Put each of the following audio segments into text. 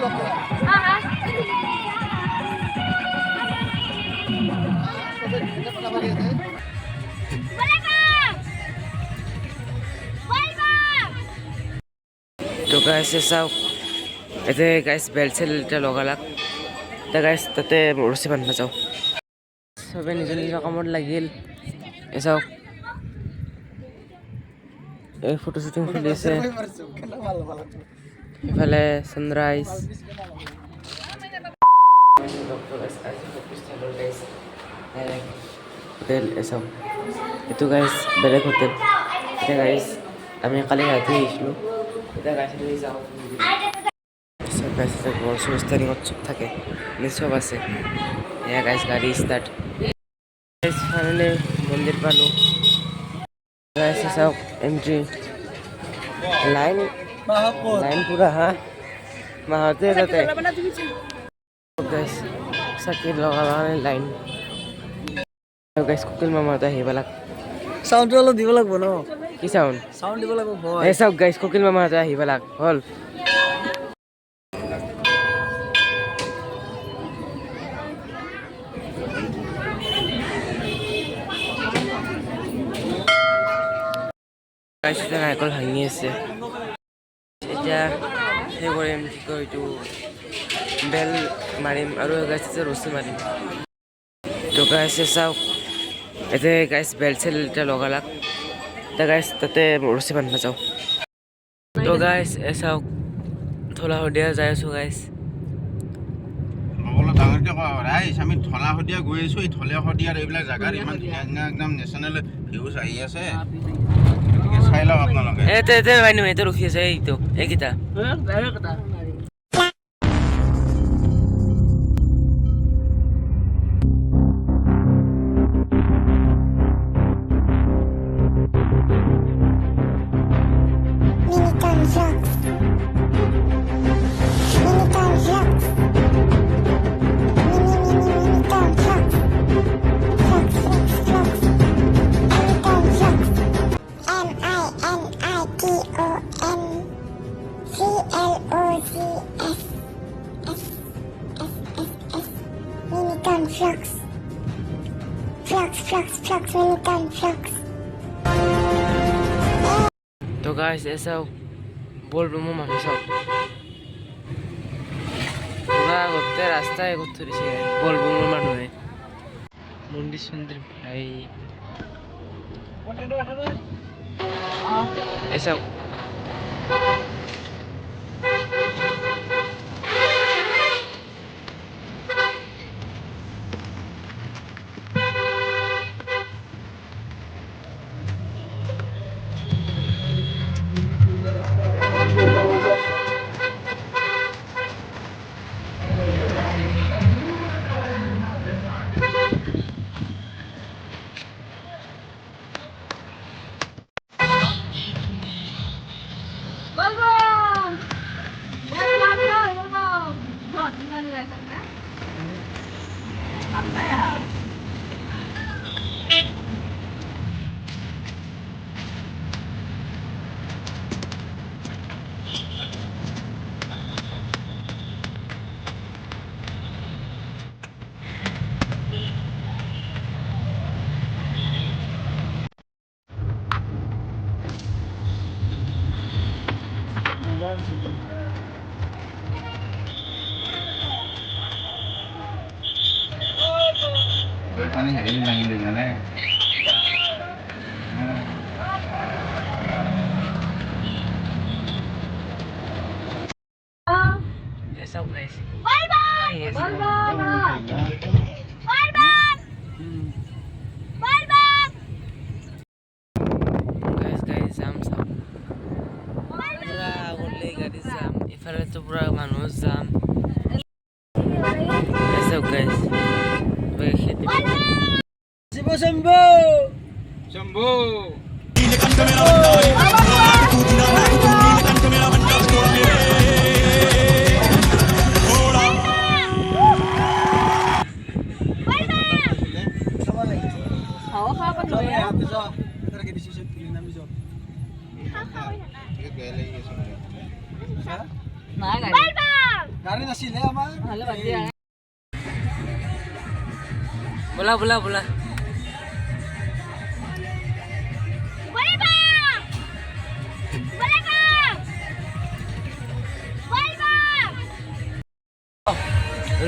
তো গাইস চাওক এতে গাইস বেল্ট চেল্ট লগালাক এতিয়া গাইস তাতে ৰছী বান্ধিব যাওঁ চবে নিজৰ নিজৰ কামত লাগিল চাওক এই ফটো শ্বুটিং চলি আছে ইফালে সানৰাইজ হোটেল চাওক এইটো গাইস বেলেগ হোটেল এতিয়া গাইস আমি কালি ৰাতি আহিছিলোঁ এতিয়া গাইস যাওঁ সব গাইস ঘৰ স্টাৰিঙত চব থাকে সব আছে এয়া গাইস গাড়ী ষ্টাৰ্ট গাইস ফাইনেলি মন্দিৰ পালোঁ গাইস চাওক এন্ট্ৰি লাইন পুৰা হা মাহতে তাতে গাইস চাকি লগাবা লাইন গাইস কুকিল মামাহঁতে আহিব লাগ সাউন্ডটো অলপ দিব লাগিব ন কি সাউন্ড দিব লাগিব এই চাওক গাইস কুকিল মামাহঁতে আহিব লাগ হ'ল গাইস এটা নাৰিকল ভাঙি আছে এতিয়া সেই কৰিম কি কয় এইটো বেল মাৰিম আৰু গাইস ৰছী মাৰিম তো গাইস চাওক এতে গাইস বেল্ট চেল্ট লগালাক এতিয়া গাইস তাতে ৰছী বান্ধিব যাওঁ তো গাইস চাওক ধলা শদিয়া যাই আছোঁ গাইস অলপ ডাঙৰকৈ কোৱা ৰাইজ আমি ধলা শদিয়া গৈ আছোঁ এই ধলা শদিয়াৰ এইবিলাক জেগাৰ ইমান ধুনীয়া ধুনীয়া একদম নেশ্যনেল ভিউজ আহি আছে চাই লওক আপোনালোকে এতে বাইনো এতে ৰখি আছে এইটো এইকেইটা তো গাইস এসাও bolbom মানুহ চাওক পুরা গোটেই রাস্তায় ঘুরে দিছে bolbom মানুহে মন্দির সুন্দর ভাই এসাও পানী হেৰি লাগিলে জানে Esa guys. Guys, jam sab. Pura agole gari jam. Ifale to pura manuh jam. Esa guys. Bekhete. Sibo Sambo. Sambo. গাড়ী নাছিলে আমাৰ बोला बोला बोला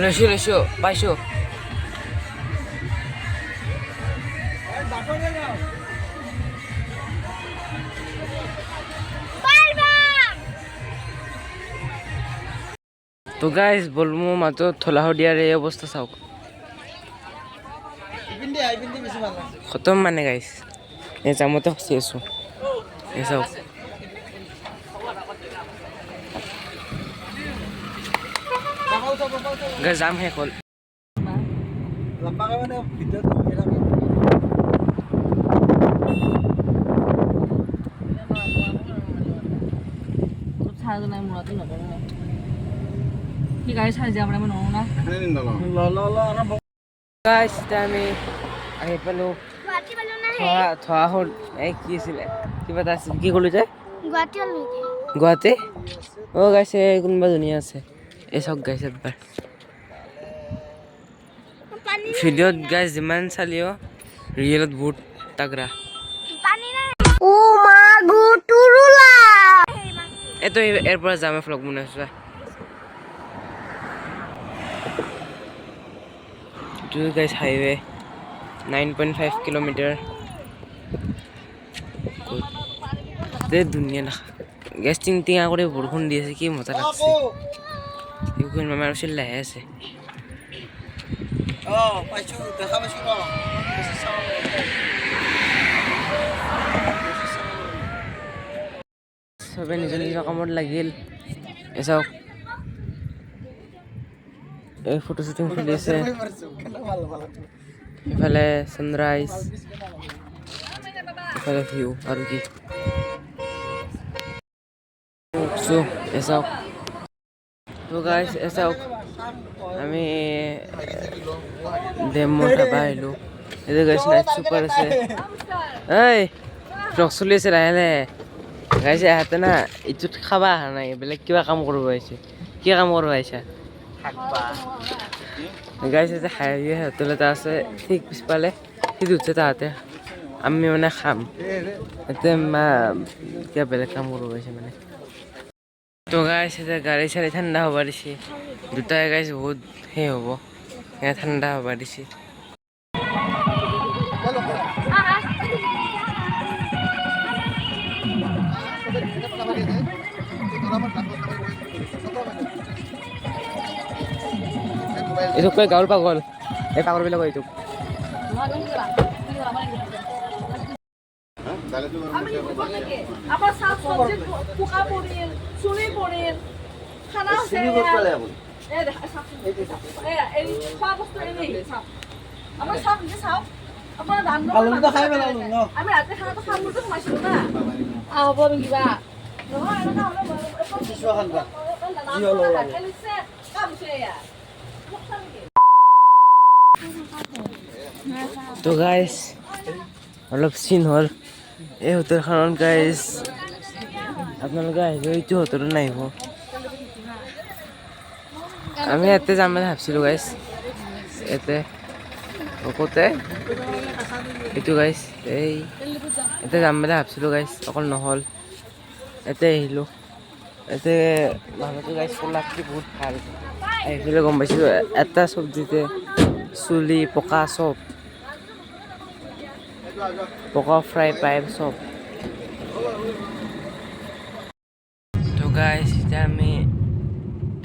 লৈছো পাইছো তো গাইজ বলবো মাত্র থলা দিয়ার এই অবস্থা চাওক খতম মানে গাইজ এই জামতে ফচি আছো এই চাওক গাইজ জাম শেষ হ'ল লম্বাকে মানে ভিতৰত গাইজ এতিয়া আমি আহি পালোঁ থোৱা হ'ল এই কি আছিলে কিবা এটা আছিল কি ক'লো যে গুৱাহাটী অঁ গাইছে কোনোবা ধুনীয়া আছে এই চাওক গাইছে একবাৰ ভিডিঅ'ত গাইজ যিমান চালিও ৰিয়েলত বহুত তাগৰা এইটো ইয়াৰ পৰা যামে ভ্লগ বনাইছো এইটো গাইজ হাইৱে 9.5 কিলোমিটাৰ ধুনীয়া দেখা গেছ টিঙা কৰি বৰষুণ দি আছে কি মজা লাগছে আমাৰ ওচৰত লাহে আছে চবে নিজৰ নিজৰ কামত লাগিল এই চাওক এই ফটো শ্বুটিং চলি আছে ইফালে ছানৰাইজ ইফালে ভিউ আৰু কি এই চাওক তো গাইজ এই চাওক আমি ডেমো ধাবা আহিলোঁ এইটো গাইজ নাইট চুপাৰ আছে এই ব্লগ চলি আছে লাহে লাহে গাইছে আহতে না এইটোত খাবা অহা নাই বেলেগ কিবা কাম কৰিব আহিছে কি কাম কৰিব আহিছা গাইছে যে হাইৱে হোটেল এটা আছে ঠিক পিছফালে সেইটো উঠছে তাহাঁতে আমি মানে খাম এতিয়া কিবা বেলেগ কাম কৰিব আহিছে মানে তো গাইছে যে গাড়ী চাড়ী ঠাণ্ডা হ'ব দিছে দুটাই গাইছে বহুত সেই হ'ব ঠাণ্ডা হ'ব দিছে এইটো কয় গাঁৱৰ পাগল এই পাগলবিলাক এইটো আমাৰ শাক সবজি পোকা পড়িল চুলি পড়িল খানা এই খোৱা বস্তু এনেই চাওক আমাৰ চাওক নিজে চাওক আপোনাৰ দাম আমি ৰাতি খানাটো খাম বুলি সোমাইছিলোঁ না হ'ব কিবা নহয় তো গাইজ অলপ চিন হ'ল এই হোটেলখনত গাইজ আপোনালোকে আহিব এইটো হোটেলত নাহিব আমি ইয়াতে যাম বুলি ভাবিছিলোঁ গাইজ ইয়াতে ক'তে এইটো গাইজ এই ইয়াতে যাম বুলি ভাবিছিলোঁ গাইজ অকল নহ'ল ইয়াতে আহিলোঁ ইয়াতে মানুহটো গাইজ কোলাকটি বহুত ভাল আহিছিলে গম পাইছিলোঁ এটা চব্জিতে চুলি পকা চব পকা ফ্ৰাই পাই চব তো গাইজ এতিয়া আমি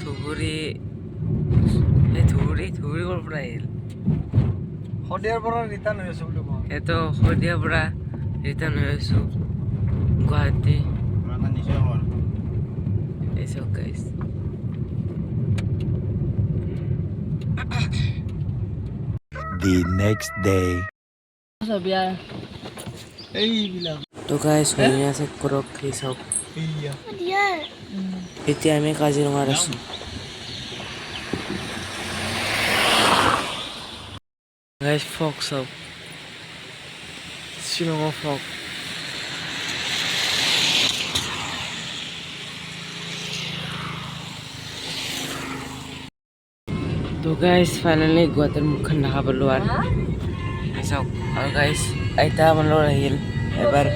ধুবুৰী ক'ৰ পৰা আহিল শদিয়াৰ পৰা ৰিটাৰ্ণ হৈ আছোঁ বুলি কওঁ এইটো শদিয়াৰ পৰা ৰিটাৰ্ণ হৈ আছোঁ গুৱাহাটী এই চাওক গাইজ The next day. তো গাইজ শুনি আছে কৰক এই চাওক এতিয়া আমি কাজিৰঙাত আছোঁ গাইজ ফক চাওক শ্বিলঙৰ ফক তো গাইজ ফাইনেলি গুৱাহাটীৰ মুখখন দেখা পালোঁ আৰু চাওক আৰু গাইজ আইতা আমাৰ লগত আহিল এবাৰ